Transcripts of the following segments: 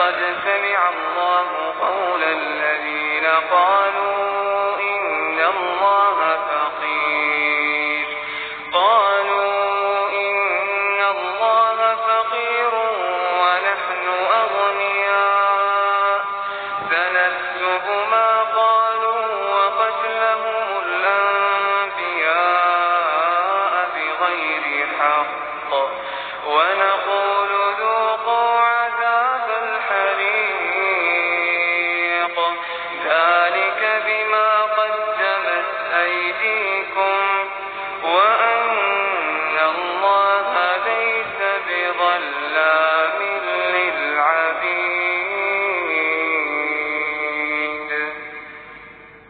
لقد سمع الله قول الذين قالوا إن الله فقير ونحن أغنياء سنكتب ما قالوا وقتلهم الأنبياء بغير حق ونقول ذوقوا عذاب الحريق ذلك بما قدمت أيديكم وأن الله ليس بظلام للعبيد.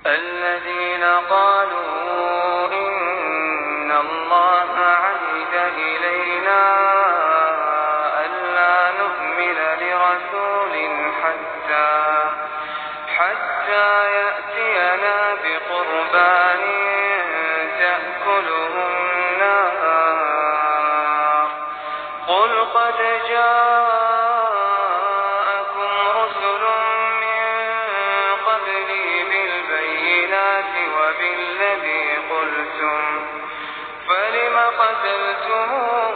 الذين قالوا إن الله عهد إلينا ألا نؤمن لرسول حتى يأتينا بقربان تأكله النار قل قد جاءكم رسل من قبلي بالبينات وبالذي قلتم فلم قتلتموه